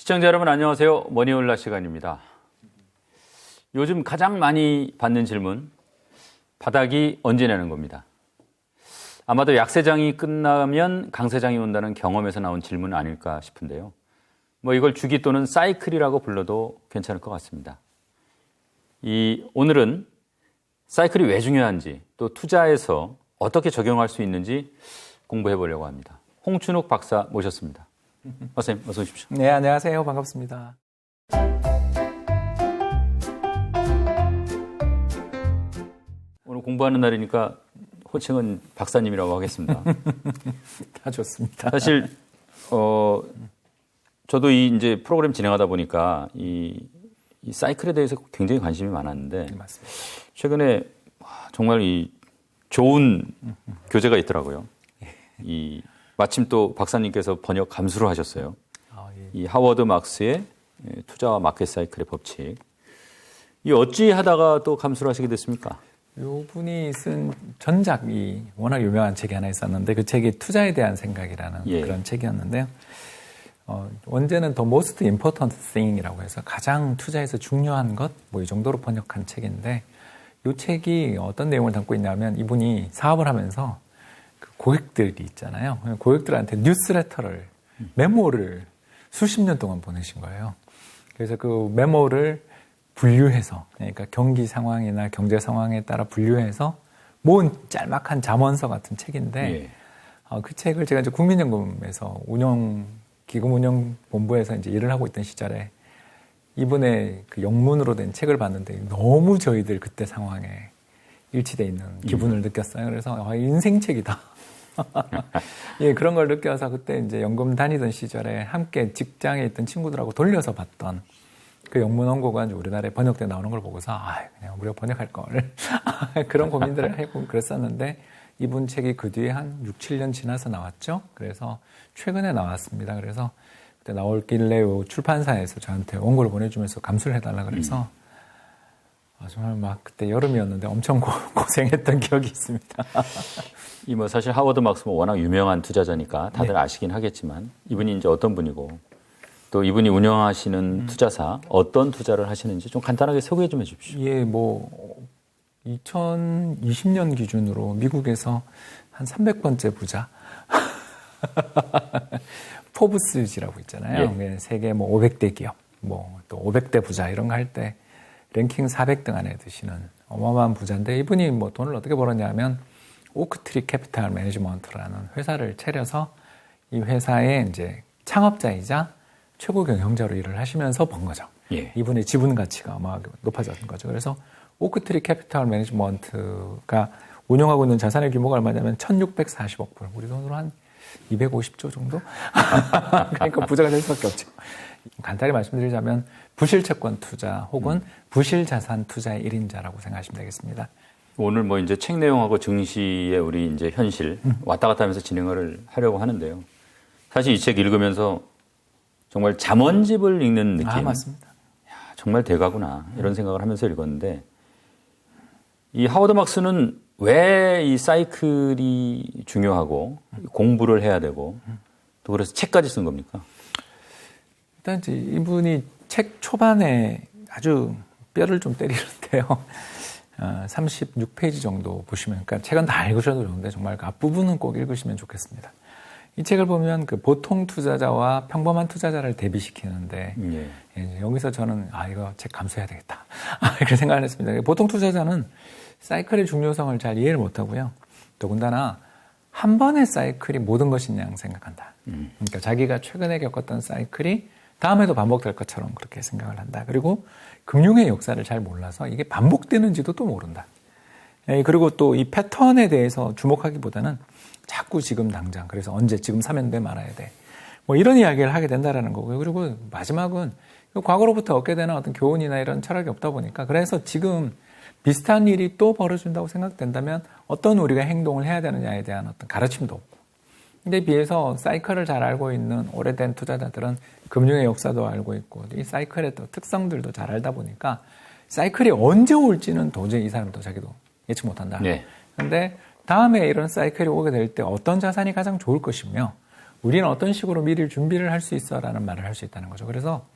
시청자 여러분 안녕하세요. 머니올라 시간입니다. 요즘 가장 많이 받는 질문, 바닥이 언제 내는 겁니다. 아마도 약세장이 끝나면 강세장이 온다는 경험에서 나온 질문 아닐까 싶은데요. 이걸 주기 또는 사이클이라고 불러도 괜찮을 것 같습니다. 오늘은 사이클이 왜 중요한지, 또 투자에서 어떻게 적용할 수 있는지 공부해 보려고 합니다. 홍춘욱 박사 모셨습니다. 박사님, 어서 오십시오. 네, 안녕하세요. 반갑습니다. 오늘 공부하는 날이니까 호칭은 박사님이라고 하겠습니다. 다 좋습니다. 사실 저도 이제 프로그램 진행하다 보니까 이 사이클에 대해서 굉장히 관심이 많았는데 맞습니다. 최근에 정말 좋은 교재가 있더라고요. 마침 또 박사님께서 번역 감수를 하셨어요. 이 하워드 막스의 투자와 마켓 사이클의 법칙. 어찌 하다가 또 감수를 하시게 됐습니까? 이분이 쓴 전작이 워낙 유명한 책이 하나 있었는데 그 책이 투자에 대한 생각이라는 그런 책이었는데요. 원제는 The Most Important Thing이라고 해서 가장 투자에서 중요한 것, 이 정도로 번역한 책인데 이 책이 어떤 내용을 담고 있냐면 이분이 사업을 하면서 그 고객들이 있잖아요. 고객들한테 뉴스레터를, 메모를 수십 년 동안 보내신 거예요. 그래서 그 메모를 분류해서, 그러니까 경기 상황이나 경제 상황에 따라 분류해서 모은 짤막한 잠원서 같은 책인데, 그 책을 제가 이제 국민연금에서 기금운용본부에서 이제 일을 하고 있던 시절에 이분의 그 영문으로 된 책을 봤는데 너무 저희들 그때 상황에 일치되어 있는 기분을 느꼈어요. 그래서 인생책이다. 예, 그런 걸 느껴서 그때 이제 연금 다니던 시절에 함께 직장에 있던 친구들하고 돌려서 봤던 그 영문 원고가 이제 우리나라에 번역돼 나오는 걸 보고서 그냥 우리가 번역할 걸 그런 고민들을 하고 그랬었는데 이분 책이 그 뒤에 한 6, 7년 지나서 나왔죠. 그래서 최근에 나왔습니다. 그래서 그때 나올길래 출판사에서 저한테 원고를 보내주면서 감수를 해달라 그래서 정말 막 그때 여름이었는데 엄청 고생했던 기억이 있습니다. 사실 하워드 막스는 워낙 유명한 투자자니까 다들 아시긴 하겠지만 이분이 이제 어떤 분이고 또 이분이 운영하시는 투자사 어떤 투자를 하시는지 좀 간단하게 소개 좀 해주십시오. 예, 2020년 기준으로 미국에서 한 300번째 부자 포브스지라고 있잖아요. 세계 500대 기업, 또 500대 부자 이런 거 할 때 랭킹 400등 안에 드시는 어마어마한 부자인데 이분이 돈을 어떻게 벌었냐 하면 오크트리 캐피탈 매니지먼트라는 회사를 차려서 이 회사의 이제 창업자이자 최고 경영자로 일을 하시면서 번 거죠. 이분의 지분 가치가 어마하게 높아졌던 거죠. 그래서 오크트리 캐피탈 매니지먼트가 운영하고 있는 자산의 규모가 얼마냐면 1640억 불. 우리 돈으로 한 250조 정도? 그러니까 부자가 될 수밖에 없죠. 간단히 말씀드리자면 부실채권 투자 혹은 부실자산 투자의 1인자라고 생각하시면 되겠습니다. 오늘 이제 책 내용하고 증시의 우리 이제 현실 왔다 갔다 하면서 진행을 하려고 하는데요. 사실 이 책 읽으면서 정말 잠언집을 읽는 느낌. 맞습니다. 정말 대가구나 이런 생각을 하면서 읽었는데 이 하워드 막스는 왜 이 사이클이 중요하고 공부를 해야 되고 또 그래서 책까지 쓴 겁니까? 일단 이분이 책 초반에 아주 뼈를 좀 때리는데요. 36페이지 정도 보시면, 그러니까 책은 다 읽으셔도 좋은데 정말 그 앞부분은 꼭 읽으시면 좋겠습니다. 이 책을 보면 그 보통 투자자와 평범한 투자자를 대비시키는데 여기서 저는 이거 책 감수해야 되겠다 이렇게 생각을 했습니다. 보통 투자자는 사이클의 중요성을 잘 이해를 못하고요. 더군다나 한 번의 사이클이 모든 것인 양 생각한다. 그러니까 자기가 최근에 겪었던 사이클이 다음에도 반복될 것처럼 그렇게 생각을 한다. 그리고 금융의 역사를 잘 몰라서 이게 반복되는지도 또 모른다. 그리고 또 이 패턴에 대해서 주목하기보다는 자꾸 지금 당장, 그래서 언제 지금 사면 돼 말아야 돼. 이런 이야기를 하게 된다라는 거고요. 그리고 마지막은 과거로부터 얻게 되는 어떤 교훈이나 이런 철학이 없다 보니까 그래서 지금 비슷한 일이 또 벌어진다고 생각된다면 어떤 우리가 행동을 해야 되느냐에 대한 어떤 가르침도 없고. 근데 비해서 사이클을 잘 알고 있는 오래된 투자자들은 금융의 역사도 알고 있고 이 사이클의 또 특성들도 잘 알다 보니까 사이클이 언제 올지는 도저히 이 사람도 자기도 예측 못한다. 그런데 다음에 이런 사이클이 오게 될 때 어떤 자산이 가장 좋을 것이며 우리는 어떤 식으로 미리 준비를 할 수 있어라는 말을 할 수 있다는 거죠. 그래서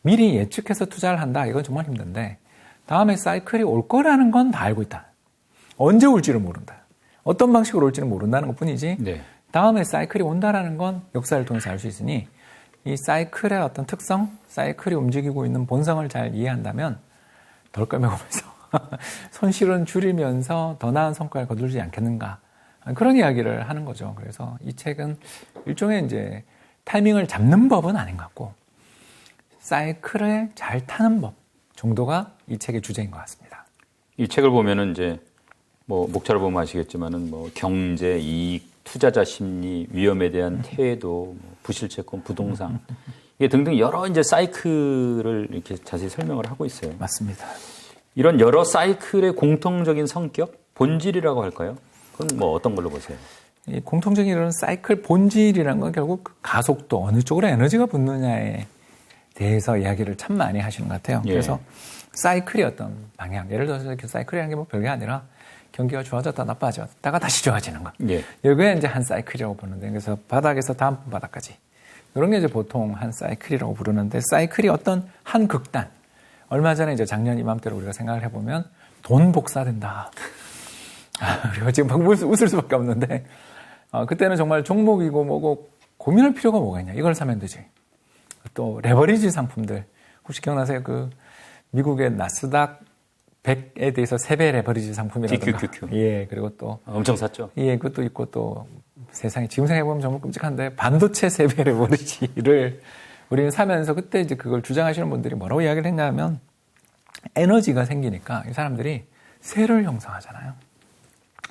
미리 예측해서 투자를 한다. 이건 정말 힘든데 다음에 사이클이 올 거라는 건 다 알고 있다. 언제 올지를 모른다. 어떤 방식으로 올지는 모른다는 것뿐이지 네. 다음에 사이클이 온다라는 건 역사를 통해서 알 수 있으니 이 사이클의 어떤 특성, 사이클이 움직이고 있는 본성을 잘 이해한다면 덜껄매고면서 손실은 줄이면서 더 나은 성과를 거두지 않겠는가. 그런 이야기를 하는 거죠. 그래서 이 책은 일종의 이제 타이밍을 잡는 법은 아닌 것 같고 사이클에 잘 타는 법 정도가 이 책의 주제인 것 같습니다. 이 책을 보면은 이제 뭐 목차를 보면 아시겠지만은 뭐 경제, 이익, 투자자 심리, 위험에 대한 태도, 뭐 부실채권, 부동산 이게 등등 여러 이제 사이클을 이렇게 자세히 설명을 하고 있어요. 맞습니다. 이런 여러 사이클의 공통적인 성격, 본질이라고 할까요? 그건 뭐 어떤 걸로 보세요? 이 공통적인 이런 사이클 본질이라는 건 결국 가속도, 어느 쪽으로 에너지가 붙느냐에 대해서 이야기를 참 많이 하시는 것 같아요. 예. 그래서 사이클이 어떤 방향, 예를 들어서 이렇게 사이클이라는 게 뭐 별게 아니라 경기가 좋아졌다 나빠졌다가 다시 좋아지는 것. 예. 이게 이제 한 사이클이라고 부르는데, 그래서 바닥에서 다음 바닥까지 이런 게 이제 보통 한 사이클이라고 부르는데, 사이클이 어떤 한 극단. 얼마 전에 이제 작년 이맘때로 우리가 생각을 해보면 돈 복사된다. 그리고 지금 막 웃을 수밖에 없는데, 그때는 정말 종목이고 뭐고 고민할 필요가 뭐가 있냐. 이걸 사면 되지. 또 레버리지 상품들 혹시 기억나세요? 그 미국의 나스닥 100에 대해서 3배 레버리지 상품이라든가. DQQQ. 예, 그리고 또 엄청 샀죠. 예, 그것도 있고 또 세상에 지금 생각해보면 정말 끔찍한데 반도체 3배 레버리지를 우리는 사면서 그때 이제 그걸 주장하시는 분들이 뭐라고 이야기를 했냐면 에너지가 생기니까 이 사람들이 세를 형성하잖아요.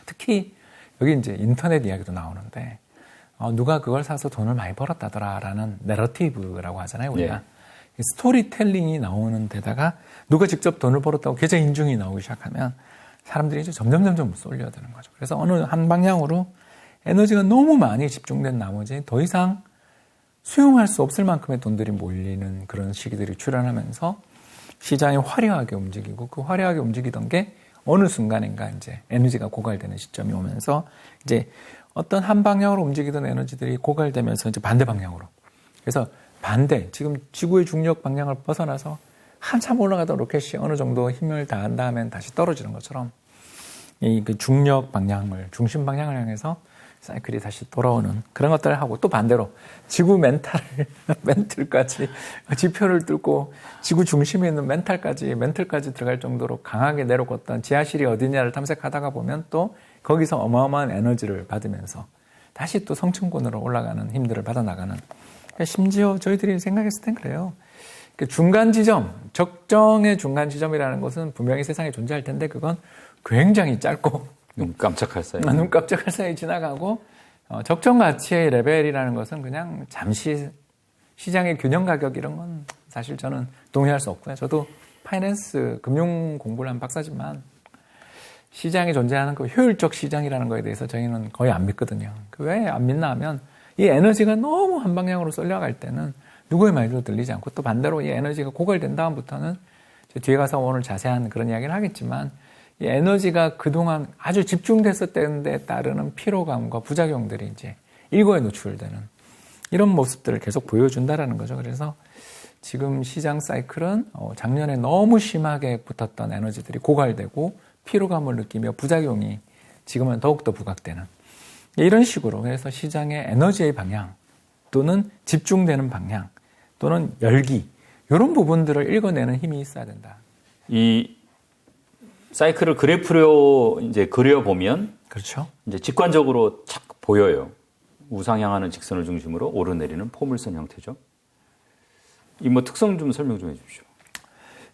특히 여기 이제 인터넷 이야기도 나오는데 누가 그걸 사서 돈을 많이 벌었다더라라는 내러티브라고 하잖아요, 우리가. 네. 스토리텔링이 나오는 데다가 누가 직접 돈을 벌었다고 계좌 인증이 나오기 시작하면 사람들이 이제 점점 쏠려드는 거죠. 그래서 어느 한 방향으로 에너지가 너무 많이 집중된 나머지 더 이상 수용할 수 없을 만큼의 돈들이 몰리는 그런 시기들이 출현하면서 시장이 화려하게 움직이고 그 화려하게 움직이던 게 어느 순간인가 이제 에너지가 고갈되는 시점이 오면서 이제 어떤 한 방향으로 움직이던 에너지들이 고갈되면서 이제 반대 방향으로. 그래서 반대, 지금 지구의 중력 방향을 벗어나서 한참 올라가던 로켓이 어느 정도 힘을 다한 다음엔 다시 떨어지는 것처럼 이 그 중력 방향을, 중심 방향을 향해서 사이클이 다시 돌아오는 그런 것들을 하고 또 반대로 지구 멘틀까지 지표를 뚫고 지구 중심에 있는 멘탈까지 들어갈 정도로 강하게 내려갔던 지하실이 어디냐를 탐색하다가 보면 또 거기서 어마어마한 에너지를 받으면서 다시 또 성층권으로 올라가는 힘들을 받아나가는. 그러니까 심지어 저희들이 생각했을 땐 그래요. 중간 지점, 적정의 중간 지점이라는 것은 분명히 세상에 존재할 텐데 그건 굉장히 짧고 눈 깜짝할 사이. 눈 깜짝할 사이 지나가고 적정 가치의 레벨이라는 것은 그냥 잠시 시장의 균형 가격 이런 건 사실 저는 동의할 수 없고요. 저도 파이낸스, 금융 공부를 한 박사지만 시장에 존재하는 그 효율적 시장이라는 거에 대해서 저희는 거의 안 믿거든요. 왜 안 믿나 하면 이 에너지가 너무 한 방향으로 쏠려갈 때는 누구의 말도 들리지 않고 또 반대로 이 에너지가 고갈된 다음부터는 뒤에 가서 오늘 자세한 그런 이야기를 하겠지만 이 에너지가 그동안 아주 집중됐었던 데 따르는 피로감과 부작용들이 이제 일거에 노출되는 이런 모습들을 계속 보여준다라는 거죠. 그래서 지금 시장 사이클은 작년에 너무 심하게 붙었던 에너지들이 고갈되고 피로감을 느끼며 부작용이 지금은 더욱더 부각되는 이런 식으로 해서 시장의 에너지의 방향 또는 집중되는 방향 또는 열기 이런 부분들을 읽어내는 힘이 있어야 된다. 이 사이클을 그래프로 이제 그려보면 그렇죠. 이제 직관적으로 착 보여요. 우상향하는 직선을 중심으로 오르내리는 포물선 형태죠. 이 뭐 특성 좀 설명 좀 해주십시오.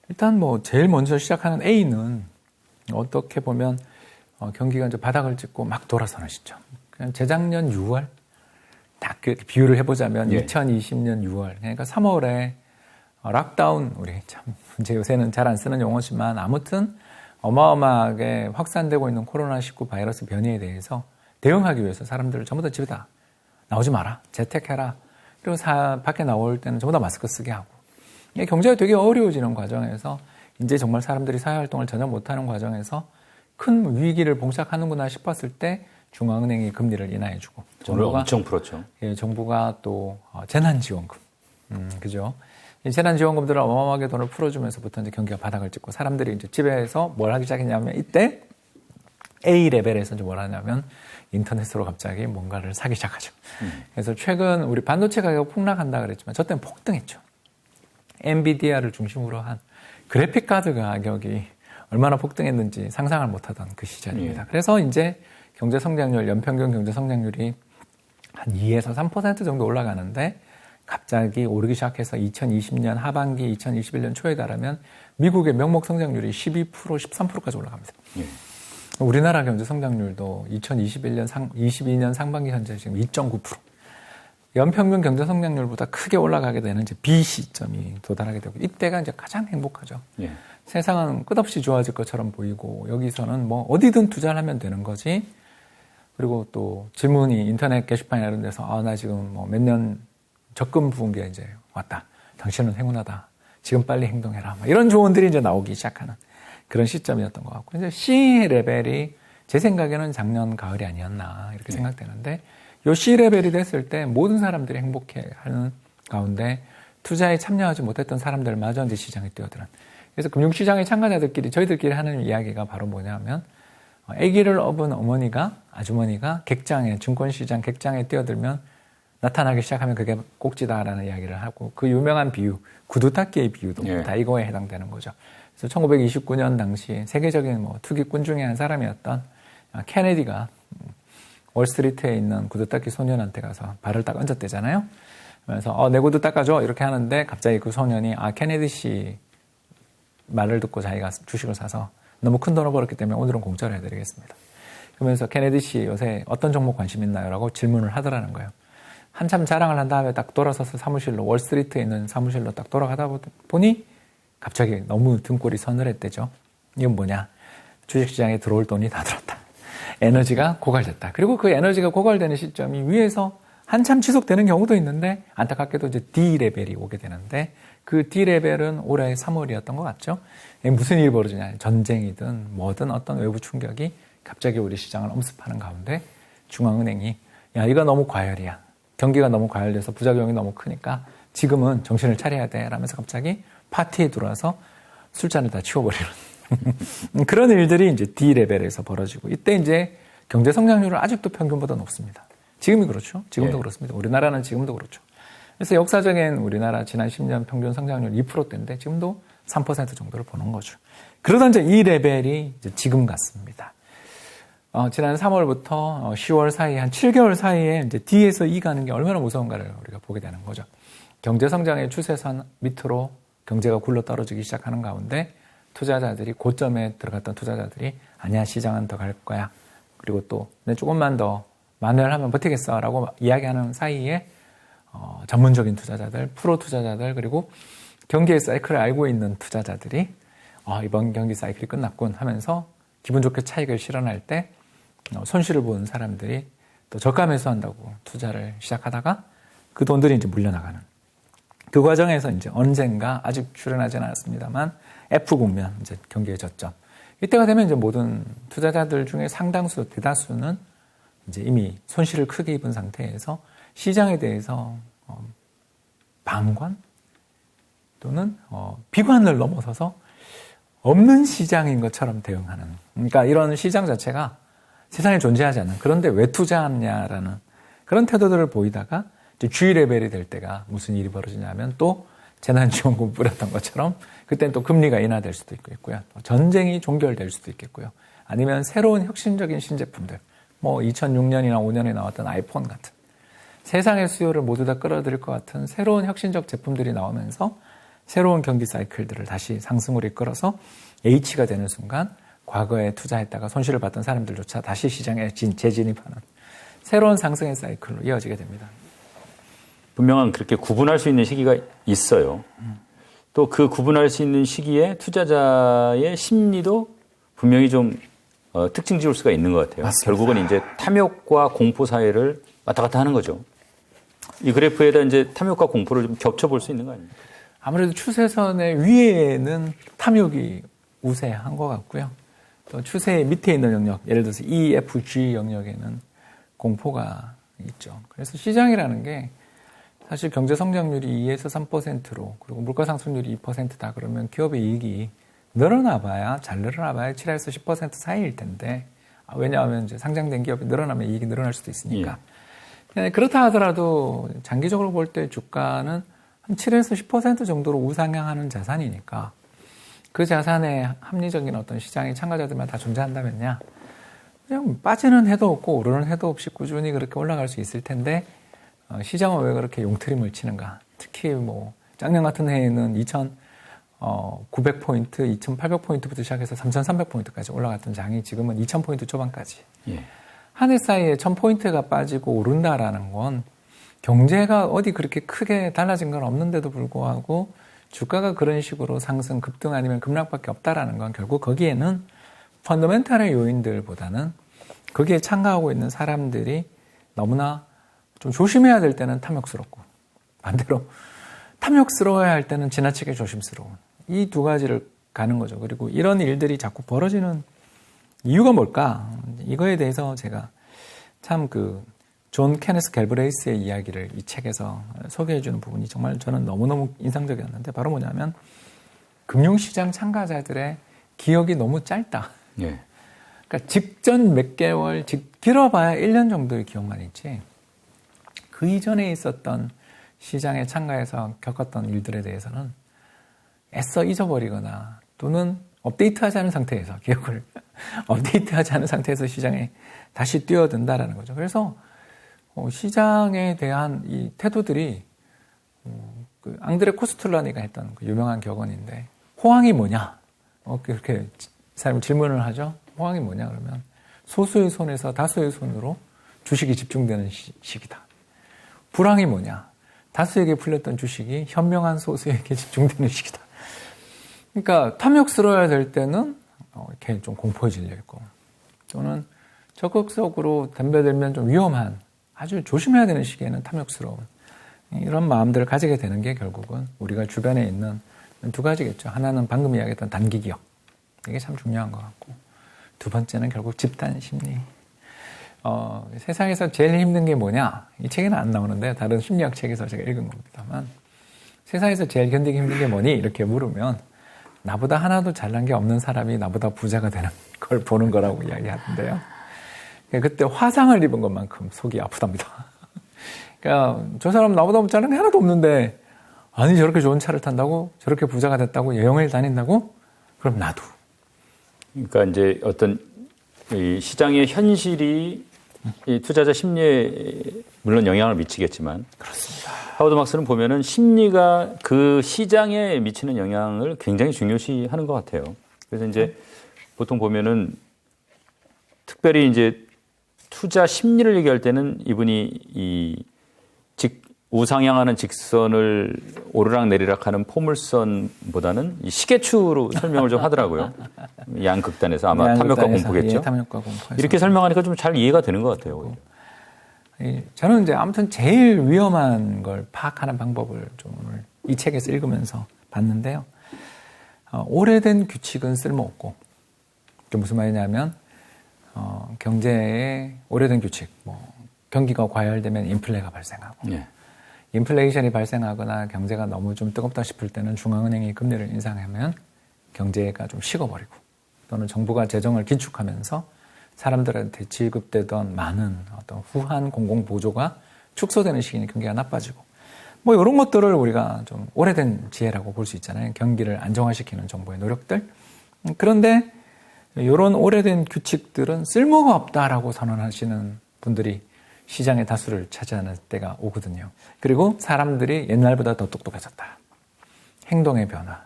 일단 뭐 제일 먼저 시작하는 A는 어떻게 보면 경기가 이제 바닥을 찍고 막 돌아서는 시점. 그냥 재작년 6월 딱 비유를 해보자면 예. 2020년 6월 그러니까 3월에 락다운 우리 참 이제 요새는 잘 안 쓰는 용어지만 아무튼 어마어마하게 확산되고 있는 코로나19 바이러스 변이에 대해서 대응하기 위해서 사람들을 전부 다 집에다 나오지 마라, 재택해라. 그리고 밖에 나올 때는 전부 다 마스크 쓰게 하고. 경제가 되게 어려워지는 과정에서 이제 정말 사람들이 사회활동을 전혀 못하는 과정에서 큰 위기를 봉착하는구나 싶었을 때 중앙은행이 금리를 인하해주고 정부가 엄청 풀었죠. 예, 정부가 또 재난지원금, 그죠? 이 재난지원금들을 어마어마하게 돈을 풀어주면서부터 이제 경기가 바닥을 찍고 사람들이 이제 집에서 뭘 하기 시작했냐면 이때 A 레벨에서 이제 뭘 하냐면 인터넷으로 갑자기 뭔가를 사기 시작하죠. 그래서 최근 우리 반도체 가격 폭락한다 그랬지만 저 때는 폭등했죠. 엔비디아를 중심으로 한 그래픽 카드 가격이 얼마나 폭등했는지 상상을 못하던 그 시절입니다. 그래서 이제 경제 성장률, 연평균 경제 성장률이 한 2에서 3% 정도 올라가는데 갑자기 오르기 시작해서 2020년 하반기, 2021년 초에 달하면 미국의 명목 성장률이 12%, 13%까지 올라갑니다. 우리나라 경제 성장률도 22년 상반기 현재 지금 2.9%. 연평균 경제 성장률보다 크게 올라가게 되는 이제 B 시점이 도달하게 되고 이때가 이제 가장 행복하죠. 세상은 끝없이 좋아질 것처럼 보이고 여기서는 뭐 어디든 투자를 하면 되는 거지. 그리고 또 질문이 인터넷 게시판이나 이런 데서 나 지금 뭐 몇 년 적금 부은 게 이제 왔다. 당신은 행운하다. 지금 빨리 행동해라. 이런 조언들이 이제 나오기 시작하는 그런 시점이었던 것 같고 이제 C 레벨이 제 생각에는 작년 가을이 아니었나 이렇게 생각되는데 요 C 레벨이 됐을 때 모든 사람들이 행복해하는 가운데 투자에 참여하지 못했던 사람들마저 이제 시장에 뛰어드는. 그래서 금융시장의 참가자들끼리 저희들끼리 하는 이야기가 바로 뭐냐면 아기를 업은 아주머니가 객장에 증권시장 객장에 뛰어들면 나타나기 시작하면 그게 꼭지다라는 이야기를 하고 그 유명한 비유 구두닦기의 비유도 다 이거에 해당되는 거죠. 그래서 1929년 당시 세계적인 뭐 투기꾼 중에 한 사람이었던 케네디가 월스트리트에 있는 구두닦기 소년한테 가서 발을 딱 얹었대잖아요. 그래서 내 구두 닦아줘 이렇게 하는데 갑자기 그 소년이 케네디 씨 말을 듣고 자기가 주식을 사서 너무 큰 돈을 벌었기 때문에 오늘은 공짜로 해드리겠습니다. 그러면서 케네디 씨 요새 어떤 종목 관심 있나요? 라고 질문을 하더라는 거예요. 한참 자랑을 한 다음에 딱 돌아서서 사무실로 월스트리트에 있는 사무실로 딱 돌아가다 보니 갑자기 너무 등골이 서늘했대죠. 이건 뭐냐? 주식시장에 들어올 돈이 다 들었다. 에너지가 고갈됐다. 그리고 그 에너지가 고갈되는 시점이 위에서 한참 지속되는 경우도 있는데 안타깝게도 이제 D 레벨이 오게 되는데 그 D 레벨은 올해 3월이었던 것 같죠. 무슨 일이 벌어지냐. 전쟁이든 뭐든 어떤 외부 충격이 갑자기 우리 시장을 엄습하는 가운데 중앙은행이 이거 너무 과열이야. 경기가 너무 과열돼서 부작용이 너무 크니까 지금은 정신을 차려야 돼 라면서 갑자기 파티에 들어와서 술잔을 다 치워버리는 그런 일들이 이제 D 레벨에서 벌어지고 이때 이제 경제 성장률은 아직도 평균보다 높습니다. 지금이 그렇죠. 지금도 그렇습니다. 우리나라는 지금도 그렇죠. 그래서 역사적인 우리나라 지난 10년 평균 성장률 2%대인데 지금도 3% 정도를 보는 거죠. 그러던 이제 이 레벨이 이제 지금 같습니다. 지난 3월부터 10월 사이 한 7개월 사이에 이제 D에서 E 가는 게 얼마나 무서운가를 우리가 보게 되는 거죠. 경제 성장의 추세선 밑으로 경제가 굴러 떨어지기 시작하는 가운데 투자자들이 고점에 들어갔던 투자자들이 아니야 시장은 더 갈 거야. 그리고 또 조금만 더 만회를 하면 버티겠어라고 이야기하는 사이에 전문적인 투자자들, 프로 투자자들 그리고 경기의 사이클을 알고 있는 투자자들이 이번 경기 사이클이 끝났군 하면서 기분 좋게 차익을 실현할 때 손실을 보는 사람들이 또 저가 매수한다고 투자를 시작하다가 그 돈들이 이제 물려나가는 그 과정에서 이제 언젠가 아직 출현하지는 않았습니다만 F 국면 이제 경기의 저점 이때가 되면 이제 모든 투자자들 중에 상당수 대다수는 이제 이미 손실을 크게 입은 상태에서 시장에 대해서 방관 또는 비관을 넘어서서 없는 시장인 것처럼 대응하는 그러니까 이런 시장 자체가 세상에 존재하지 않는 그런데 왜 투자하냐라는 그런 태도들을 보이다가 이제 G 레벨이 될 때가 무슨 일이 벌어지냐면 또 재난지원금 뿌렸던 것처럼 그때는 또 금리가 인하될 수도 있고요. 전쟁이 종결될 수도 있겠고요. 아니면 새로운 혁신적인 신제품들 뭐 2006년이나 5년에 나왔던 아이폰 같은 세상의 수요를 모두 다 끌어들일 것 같은 새로운 혁신적 제품들이 나오면서 새로운 경기 사이클들을 다시 상승으로 이끌어서 H가 되는 순간 과거에 투자했다가 손실을 봤던 사람들조차 다시 시장에 재진입하는 새로운 상승의 사이클로 이어지게 됩니다. 분명한 그렇게 구분할 수 있는 시기가 있어요. 또 그 구분할 수 있는 시기에 투자자의 심리도 분명히 좀 특징 지을 수가 있는 것 같아요. 맞습니다. 결국은 이제 탐욕과 공포 사이를 왔다 갔다 하는 거죠. 이 그래프에다 이제 탐욕과 공포를 좀 겹쳐볼 수 있는 거 아닙니까? 아무래도 추세선의 위에는 탐욕이 우세한 것 같고요. 또 추세 밑에 있는 영역, 예를 들어서 EFG 영역에는 공포가 있죠. 그래서 시장이라는 게 사실 경제 성장률이 2에서 3%로 그리고 물가 상승률이 2%다 그러면 기업의 이익이 늘어나봐야 잘 늘어나봐야 7에서 10% 사이일 텐데 왜냐하면 이제 상장된 기업이 늘어나면 이익이 늘어날 수도 있으니까. 예. 그렇다 하더라도 장기적으로 볼 때 주가는 한 7에서 10% 정도로 우상향하는 자산이니까 그 자산의 합리적인 어떤 시장의 참가자들만 다 존재한다면야 그냥 빠지는 해도 없고 오르는 해도 없이 꾸준히 그렇게 올라갈 수 있을 텐데 시장은 왜 그렇게 용트림을 치는가? 특히 뭐 작년 같은 해에는 2,900포인트, 2,800포인트부터 시작해서 3,300포인트까지 올라갔던 장이 지금은 2,000포인트 초반까지. 예. 한 해 사이에 1,000포인트가 빠지고 오른다라는 건 경제가 어디 그렇게 크게 달라진 건 없는데도 불구하고 주가가 그런 식으로 상승, 급등 아니면 급락밖에 없다라는 건 결국 거기에는 펀더멘탈의 요인들보다는 거기에 참가하고 있는 사람들이 너무나 좀 조심해야 될 때는 탐욕스럽고 반대로 탐욕스러워야 할 때는 지나치게 조심스러운 이 두 가지를 가는 거죠. 그리고 이런 일들이 자꾸 벌어지는 이유가 뭘까? 이거에 대해서 제가 참 존 케네스 갤브레이스의 이야기를 이 책에서 소개해 주는 부분이 정말 저는 너무너무 인상적이었는데 바로 뭐냐면 금융시장 참가자들의 기억이 너무 짧다. 예. 그러니까 직전 몇 개월, 길어봐야 1년 정도의 기억만 있지 그 이전에 있었던 시장에 참가해서 겪었던 일들에 대해서는 애써 잊어버리거나 또는 업데이트하지 않은 상태에서 기억을 업데이트하지 않은 상태에서 시장에 다시 뛰어든다라는 거죠. 그래서 시장에 대한 이 태도들이 앙드레 코스툴라니가 했던 그 유명한 격언인데 호황이 뭐냐? 그렇게 사람이 질문을 하죠. 호황이 뭐냐 그러면 소수의 손에서 다수의 손으로 주식이 집중되는 시기다. 불황이 뭐냐? 다수에게 풀렸던 주식이 현명한 소수에게 집중되는 시기다. 그러니까 탐욕스러워야 될 때는 이렇게 좀 공포에 질려 있고 또는 적극적으로 덤벼들면 좀 위험한 아주 조심해야 되는 시기에는 탐욕스러운 이런 마음들을 가지게 되는 게 결국은 우리가 주변에 있는 두 가지겠죠. 하나는 방금 이야기했던 단기 기억. 이게 참 중요한 것 같고 두 번째는 결국 집단 심리. 세상에서 제일 힘든 게 뭐냐? 이 책에는 안 나오는데 다른 심리학 책에서 제가 읽은 겁니다만 세상에서 제일 견디기 힘든 게 뭐니? 이렇게 물으면 나보다 하나도 잘난 게 없는 사람이 나보다 부자가 되는 걸 보는 거라고 이야기하던데요. 그때 화상을 입은 것만큼 속이 아프답니다. 그러니까 저 사람 나보다 잘난 게 하나도 없는데 아니 저렇게 좋은 차를 탄다고? 저렇게 부자가 됐다고? 여행을 다닌다고? 그럼 나도. 그러니까 이제 어떤 이 시장의 현실이 이 투자자 심리에 물론 영향을 미치겠지만 그렇습니다. 하워드 막스는 보면은 심리가 그 시장에 미치는 영향을 굉장히 중요시하는 것 같아요. 그래서 이제 보통 보면은 특별히 이제 투자 심리를 얘기할 때는 이분이 우상향하는 직선을 오르락 내리락 하는 포물선보다는 이 시계추로 설명을 좀 하더라고요. 양극단에서 아마 탐욕과 공포겠죠. 예, 탐욕과 공포. 이렇게 설명하니까 좀 잘 이해가 되는 것 같아요. 저는 이제 아무튼 제일 위험한 걸 파악하는 방법을 좀 오늘 이 책에서 읽으면서 봤는데요. 오래된 규칙은 쓸모없고, 그게 무슨 말이냐면, 경제의 오래된 규칙, 경기가 과열되면 인플레가 발생하고, 네. 인플레이션이 발생하거나 경제가 너무 좀 뜨겁다 싶을 때는 중앙은행이 금리를 인상하면 경제가 좀 식어버리고, 또는 정부가 재정을 긴축하면서 사람들한테 지급되던 많은 어떤 후한 공공보조가 축소되는 시기니 경기가 나빠지고 이런 것들을 우리가 좀 오래된 지혜라고 볼 수 있잖아요. 경기를 안정화시키는 정부의 노력들. 그런데 이런 오래된 규칙들은 쓸모가 없다라고 선언하시는 분들이 시장의 다수를 차지하는 때가 오거든요. 그리고 사람들이 옛날보다 더 똑똑해졌다. 행동의 변화.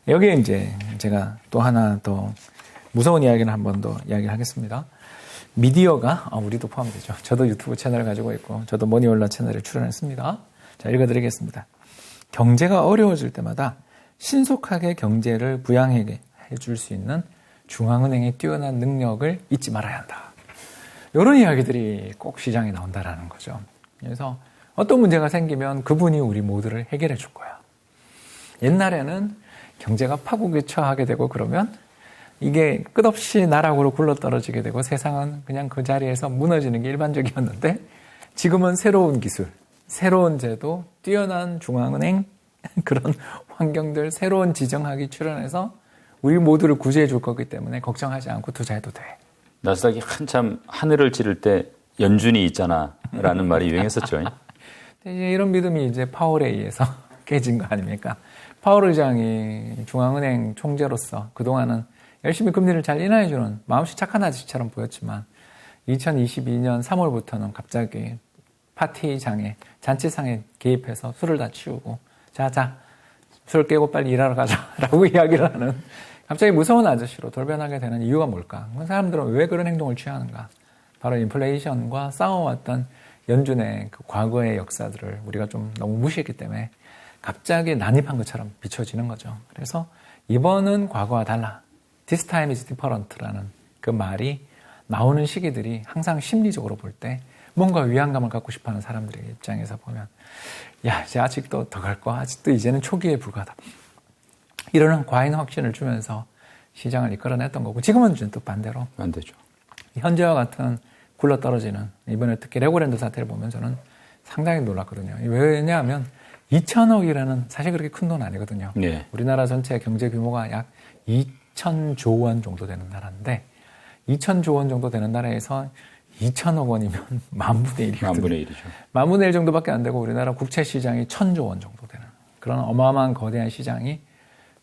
여기에 이제 제가 또 하나 더 무서운 이야기는 한 번 더 이야기를 하겠습니다. 미디어가, 우리도 포함되죠. 저도 유튜브 채널을 가지고 있고, 저도 머니올라 채널에 출연했습니다. 자, 읽어드리겠습니다. 경제가 어려워질 때마다 신속하게 경제를 부양하게 해줄 수 있는 중앙은행의 뛰어난 능력을 잊지 말아야 한다. 이런 이야기들이 꼭 시장에 나온다라는 거죠. 그래서 어떤 문제가 생기면 그분이 우리 모두를 해결해 줄 거야. 옛날에는 경제가 파국에 처하게 되고 그러면 이게 끝없이 나락으로 굴러떨어지게 되고 세상은 그냥 그 자리에서 무너지는 게 일반적이었는데 지금은 새로운 기술, 새로운 제도, 뛰어난 중앙은행 그런 환경들, 새로운 지정학이 출현해서 우리 모두를 구제해 줄 거기 때문에 걱정하지 않고 투자해도 돼. 나스닥이 한참 하늘을 찌를 때 연준이 있잖아 라는 말이 유행했었죠. 이제 이런 믿음이 이제 파월에 의해서 깨진 거 아닙니까? 파월 의장이 중앙은행 총재로서 그동안은 열심히 금리를 잘 인하해주는 마음씨 착한 아저씨처럼 보였지만 2022년 3월부터는 갑자기 파티장에 잔치상에 개입해서 술을 다 치우고 자 술 깨고 빨리 일하러 가자라고 이야기를 하는 갑자기 무서운 아저씨로 돌변하게 되는 이유가 뭘까? 사람들은 왜 그런 행동을 취하는가? 바로 인플레이션과 싸워왔던 연준의 그 과거의 역사들을 우리가 좀 너무 무시했기 때문에 갑자기 난입한 것처럼 비춰지는 거죠. 그래서 이번은 과거와 달라. This time is different라는 그 말이 나오는 시기들이 항상 심리적으로 볼 때 뭔가 위안감을 갖고 싶어하는 사람들의 입장에서 보면 야 이제 아직도 더 갈 거야. 아직도 이제는 초기에 불과하다. 이러는 과잉 확신을 주면서 시장을 이끌어냈던 거고 지금은 또 반대로 안 되죠. 현재와 같은 굴러떨어지는 이번에 특히 레고랜드 사태를 보면 저는 상당히 놀랐거든요. 왜냐하면 2천억이라는 사실 그렇게 큰 돈 아니거든요. 네. 우리나라 전체 경제 규모가 약 2천조 원 정도 되는 나라인데 2천조 원 정도 되는 나라에서 2천억 원이면 만분의 1이거든요. 만분의 1이죠. 만분의 1 정도밖에 안 되고 우리나라 국채 시장이 1,000조 원 정도 되는 그런 어마어마한 거대한 시장이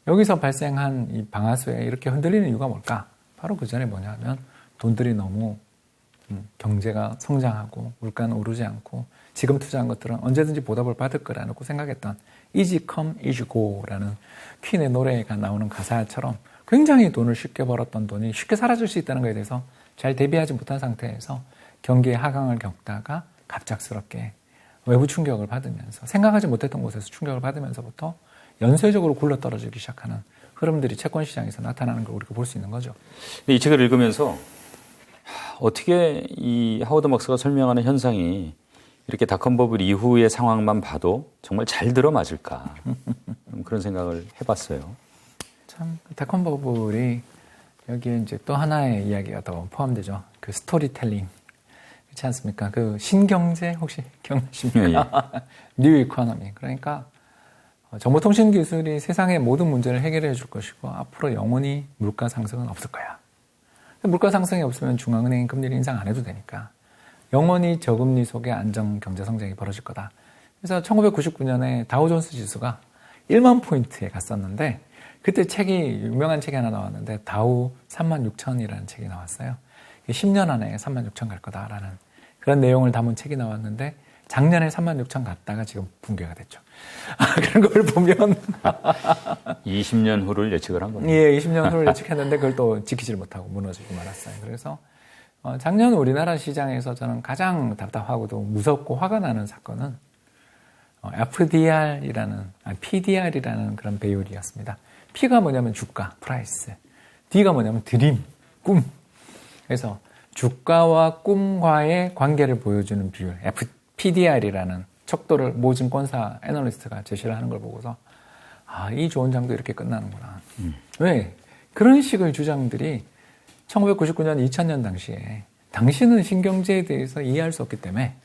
여기서 발생한 이 방아쇠에 이렇게 흔들리는 이유가 뭘까? 바로 그 전에 뭐냐면 돈들이 너무 경제가 성장하고 물가는 오르지 않고 지금 투자한 것들은 언제든지 보답을 받을 거라고 생각했던 easy come, easy go라는 퀸의 노래가 나오는 가사처럼 굉장히 돈을 쉽게 벌었던 돈이 쉽게 사라질 수 있다는 것에 대해서 잘 대비하지 못한 상태에서 경기의 하강을 겪다가 갑작스럽게 외부 충격을 받으면서 생각하지 못했던 곳에서 충격을 받으면서부터 연쇄적으로 굴러떨어지기 시작하는 흐름들이 채권 시장에서 나타나는 걸 우리가 볼 수 있는 거죠. 이 책을 읽으면서 어떻게 이 하워드 막스가 설명하는 현상이 이렇게 닷컴 버블 이후의 상황만 봐도 정말 잘 들어맞을까 그런 생각을 해봤어요. 참 닷컴 버블이 여기에 이제 또 하나의 이야기가 더 포함되죠. 그 스토리텔링 그렇지 않습니까? 그 신경제 혹시 기억나십니까? 예. 뉴 이코노미 그러니까 정보통신 기술이 세상의 모든 문제를 해결해 줄 것이고 앞으로 영원히 물가 상승은 없을 거야. 물가 상승이 없으면 중앙은행이 금리를 인상 안 해도 되니까 영원히 저금리 속에 안정 경제 성장이 벌어질 거다. 그래서 1999년에 다우존스 지수가 1만 포인트에 갔었는데 그때 유명한 책이 하나 나왔는데 다우 36,000이라는 책이 나왔어요. 10년 안에 36,000 갈 거다라는 그런 내용을 담은 책이 나왔는데 작년에 36,000 갔다가 지금 붕괴가 됐죠. 그런 걸 보면 20년 후를 예측을 한 거예요. 예, 20년 후를 예측했는데 그걸 또 지키질 못하고 무너지고 말았어요. 그래서 작년 우리나라 시장에서 저는 가장 답답하고도 무섭고 화가 나는 사건은 PDR이라는 그런 배율이었습니다. P가 뭐냐면 주가, 프라이스. D가 뭐냐면 드림, 꿈. 그래서 주가와 꿈과의 관계를 보여주는 비율, PDR이라는 척도를 모 증권사 애널리스트가 제시를 하는 걸 보고서 이 좋은 장도 이렇게 끝나는구나. 왜? 그런 식의 주장들이 1999년, 2000년 당시에 당신은 신경제에 대해서 이해할 수 없기 때문에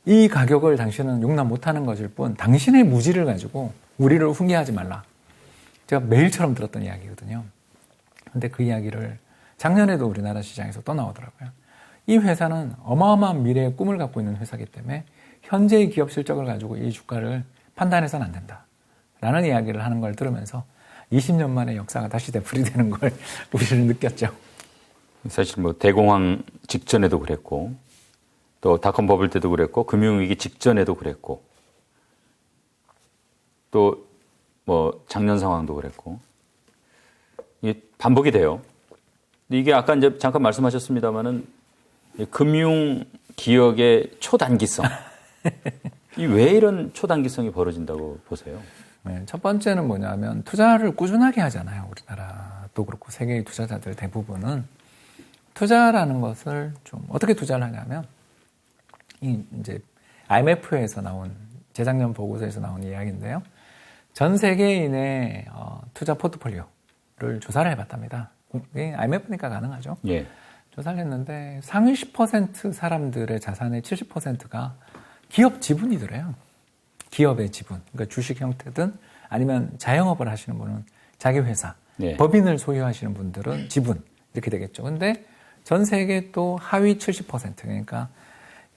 이 가격을 당신은 용납 못하는 것일 뿐 당신의 무지를 가지고 우리를 훈계하지 말라. 제가 매일처럼 들었던 이야기거든요. 근데 그 이야기를 작년에도 우리나라 시장에서 또 나오더라고요. 이 회사는 어마어마한 미래의 꿈을 갖고 있는 회사이기 때문에 현재의 기업 실적을 가지고 이 주가를 판단해서는 안 된다. 라는 이야기를 하는 걸 들으면서 20년 만에 역사가 다시 되풀이되는 걸 우리는 느꼈죠. 사실 대공황 직전에도 그랬고 또 닷컴 버블 때도 그랬고 금융위기 직전에도 그랬고 또 작년 상황도 그랬고 이게 반복이 돼요. 이게 아까 이제 잠깐 말씀하셨습니다마는 금융 기억의 초단기성. 왜 이런 초단기성이 벌어진다고 보세요? 네, 첫 번째는 뭐냐면 투자를 꾸준하게 하잖아요. 우리나라도 그렇고 세계의 투자자들 대부분은 투자라는 것을 좀 어떻게 투자를 하냐면 이제 IMF에서 나온 재작년 보고서에서 나온 이야기인데요. 전 세계인의 투자 포트폴리오를 조사를 해봤답니다. IMF니까 가능하죠. 예. 조사를 했는데 상위 10% 사람들의 자산의 70%가 기업 지분이더래요. 기업의 지분. 그러니까 주식 형태든 아니면 자영업을 하시는 분은 자기 회사, 예. 법인을 소유하시는 분들은 지분 이렇게 되겠죠. 근데 전 세계 또 하위 70% 그러니까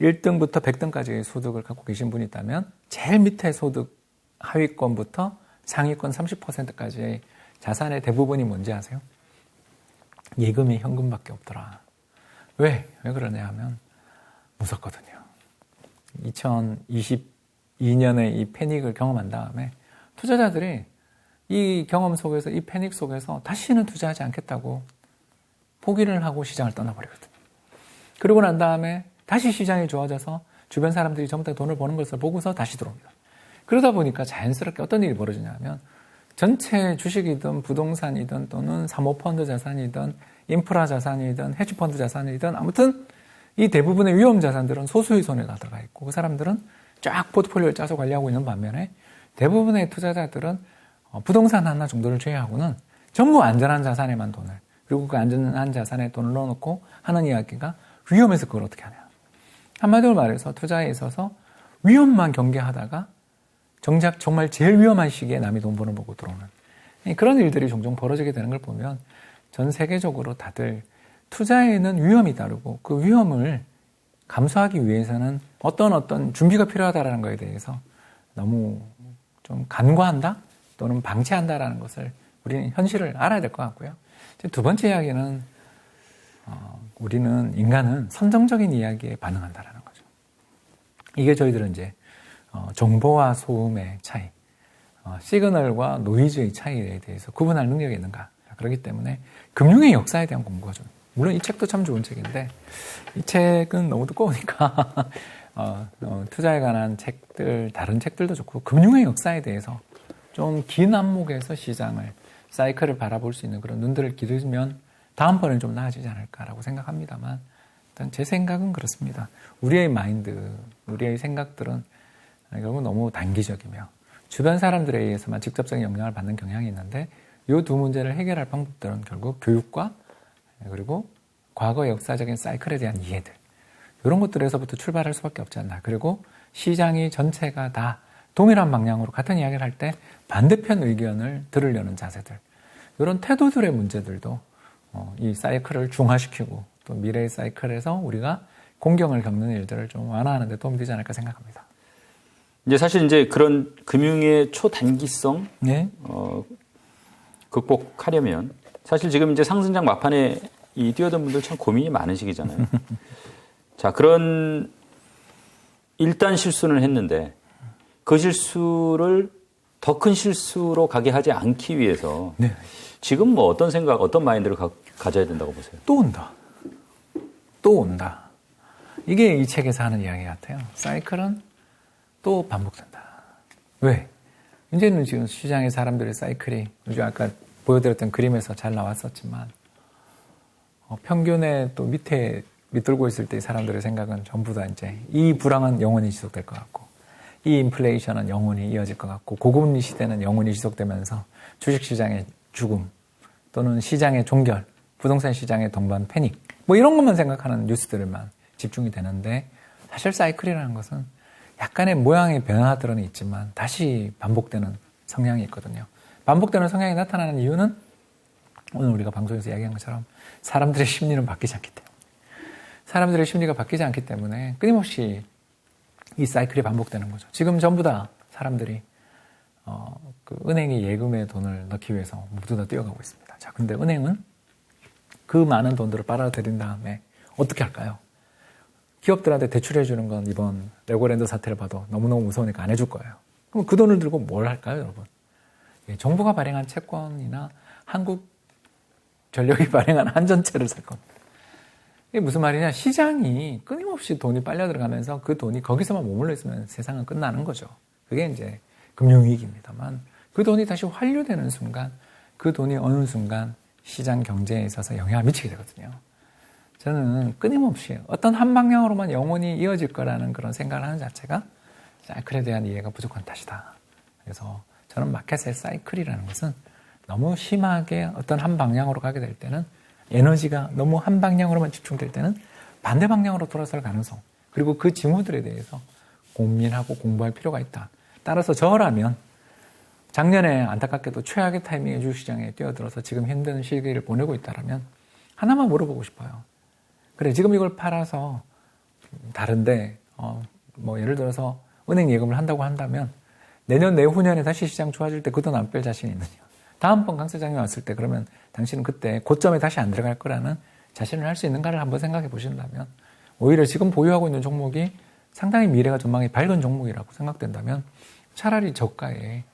1등부터 100등까지의 소득을 갖고 계신 분이 있다면 제일 밑에 소득 하위권부터 상위권 30%까지의 자산의 대부분이 뭔지 아세요? 예금이 현금밖에 없더라. 왜 그러냐 하면 무섭거든요. 2022년에 이 패닉을 경험한 다음에 투자자들이 이 경험 속에서 이 패닉 속에서 다시는 투자하지 않겠다고 포기를 하고 시장을 떠나버리거든요. 그러고 난 다음에 다시 시장이 좋아져서 주변 사람들이 전부 다 돈을 버는 것을 보고서 다시 들어옵니다. 그러다 보니까 자연스럽게 어떤 일이 벌어지냐면 전체 주식이든 부동산이든 또는 사모펀드 자산이든 인프라 자산이든 헤지펀드 자산이든 아무튼 이 대부분의 위험 자산들은 소수의 손에 다 들어가 있고 그 사람들은 쫙 포트폴리오를 짜서 관리하고 있는 반면에 대부분의 투자자들은 부동산 하나 정도를 제외하고는 전부 안전한 자산에만 돈을 그리고 그 안전한 자산에 돈을 넣어놓고 하는 이야기가 위험해서 그걸 어떻게 하냐. 한마디로 말해서 투자에 있어서 위험만 경계하다가 정작 정말 제일 위험한 시기에 남이 돈 버는 보고 들어오는 그런 일들이 종종 벌어지게 되는 걸 보면 전 세계적으로 다들 투자에는 위험이 다르고 그 위험을 감수하기 위해서는 어떤 준비가 필요하다는 것에 대해서 너무 좀 간과한다 또는 방치한다라는 것을 우리는 현실을 알아야 될 것 같고요. 두 번째 이야기는 우리는 인간은 선정적인 이야기에 반응한다라는 거죠. 이게 저희들은 이제 정보와 소음의 차이, 시그널과 노이즈의 차이에 대해서 구분할 능력이 있는가. 그렇기 때문에 금융의 역사에 대한 공부가 좀 물론 이 책도 참 좋은 책인데 이 책은 너무 두꺼우니까 투자에 관한 책들, 다른 책들도 좋고 금융의 역사에 대해서 좀 긴 안목에서 시장을, 사이클을 바라볼 수 있는 그런 눈들을 기르면 다음번엔 좀 나아지지 않을까라고 생각합니다만 일단 제 생각은 그렇습니다. 우리의 마인드, 우리의 생각들은 결국 너무 단기적이며 주변 사람들에 의해서만 직접적인 영향을 받는 경향이 있는데 이 두 문제를 해결할 방법들은 결국 교육과 그리고 과거 역사적인 사이클에 대한 이해들 이런 것들에서부터 출발할 수밖에 없지 않나. 그리고 시장이 전체가 다 동일한 방향으로 같은 이야기를 할 때 반대편 의견을 들으려는 자세들 이런 태도들의 문제들도 이 사이클을 중화시키고 또 미래의 사이클에서 우리가 공경을 겪는 일들을 좀 완화하는 데 도움이 되지 않을까 생각합니다. 이제 사실 이제 그런 금융의 초단기성 네. 극복하려면 사실 지금 이제 상승장 막판에 이 뛰어든 분들 참 고민이 많은 시기잖아요. 자, 그런 일단 실수는 했는데 그 실수를 더 큰 실수로 가게 하지 않기 위해서 네. 지금 뭐 어떤 생각, 어떤 마인드를 가져야 된다고 보세요? 또 온다. 또 온다. 이게 이 책에서 하는 이야기 같아요. 사이클은 또 반복된다. 왜? 이제는 지금 시장의 사람들의 사이클이 요즘 아까 보여드렸던 그림에서 잘 나왔었지만 평균에 또 밑에 밑돌고 있을 때 사람들의 생각은 전부 다 이제 이 불황은 영원히 지속될 것 같고 이 인플레이션은 영원히 이어질 것 같고 고금리 시대는 영원히 지속되면서 주식시장의 죽음 또는 시장의 종결, 부동산 시장의 동반 패닉 뭐 이런 것만 생각하는 뉴스들만 집중이 되는데 사실 사이클이라는 것은 약간의 모양의 변화들은 있지만 다시 반복되는 성향이 있거든요. 반복되는 성향이 나타나는 이유는 오늘 우리가 방송에서 이야기한 것처럼 사람들의 심리는 바뀌지 않기 때문에 사람들의 심리가 바뀌지 않기 때문에 끊임없이 이 사이클이 반복되는 거죠. 지금 전부 다 사람들이 그 은행에 예금에 돈을 넣기 위해서 모두 다 뛰어가고 있습니다. 자, 근데 은행은 그 많은 돈들을 빨아들인 다음에 어떻게 할까요? 기업들한테 대출해 주는 건 이번 레고랜드 사태를 봐도 너무너무 무서우니까 안 해줄 거예요. 그럼 그 돈을 들고 뭘 할까요, 여러분? 정부가 발행한 채권이나 한국 전력이 발행한 한전채를 살 겁니다. 이게 무슨 말이냐? 시장이 끊임없이 돈이 빨려 들어가면서 그 돈이 거기서만 머물러 있으면 세상은 끝나는 거죠. 그게 이제 금융위기입니다만 그 돈이 다시 환류되는 순간 그 돈이 어느 순간 시장 경제에 있어서 영향을 미치게 되거든요. 저는 끊임없이 어떤 한 방향으로만 영원히 이어질 거라는 그런 생각을 하는 자체가 사이클에 대한 이해가 부족한 탓이다. 그래서 저는 마켓의 사이클이라는 것은 너무 심하게 어떤 한 방향으로 가게 될 때는 에너지가 너무 한 방향으로만 집중될 때는 반대 방향으로 돌아설 가능성, 그리고 그 징후들에 대해서 고민하고 공부할 필요가 있다. 따라서 저라면 작년에 안타깝게도 최악의 타이밍에 주식시장에 뛰어들어서 지금 힘든 시기를 보내고 있다면 하나만 물어보고 싶어요. 그래, 지금 이걸 팔아서 다른데 뭐 예를 들어서 은행 예금을 한다고 한다면 내년 내후년에 다시 시장 좋아질 때 그 돈 안 뺄 자신이 있느냐. 다음번 강세장이 왔을 때 그러면 당신은 그때 고점에 다시 안 들어갈 거라는 자신을 할 수 있는가를 한번 생각해 보신다면, 오히려 지금 보유하고 있는 종목이 상당히 미래가 전망이 밝은 종목이라고 생각된다면 차라리 저가에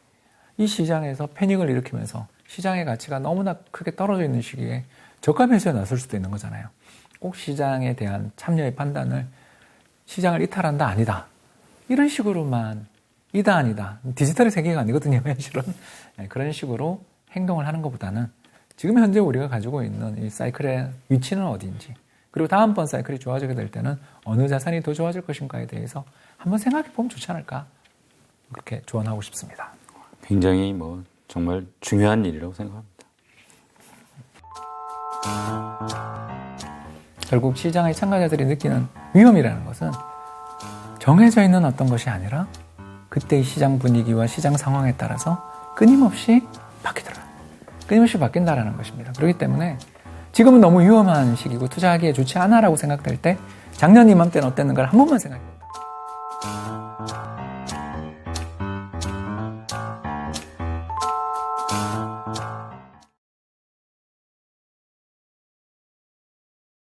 이 시장에서 패닉을 일으키면서 시장의 가치가 너무나 크게 떨어져 있는 시기에 저가 매수에 나설 수도 있는 거잖아요. 꼭 시장에 대한 참여의 판단을 시장을 이탈한다 아니다 이런 식으로만 이다 아니다, 디지털의 세계가 아니거든요 현실은. 그런 식으로 행동을 하는 것보다는 지금 현재 우리가 가지고 있는 이 사이클의 위치는 어디인지, 그리고 다음번 사이클이 좋아지게 될 때는 어느 자산이 더 좋아질 것인가에 대해서 한번 생각해 보면 좋지 않을까, 그렇게 조언하고 싶습니다. 굉장히 정말 중요한 일이라고 생각합니다. 결국 시장의 참가자들이 느끼는 위험이라는 것은 정해져 있는 어떤 것이 아니라 그때의 시장 분위기와 시장 상황에 따라서 끊임없이 바뀌더라. 끊임없이 바뀐다라는 것입니다. 그렇기 때문에 지금은 너무 위험한 시기고 투자하기에 좋지 않아라고 생각될 때 작년 이맘때는 어땠는가를 한 번만 생각해 봅니다.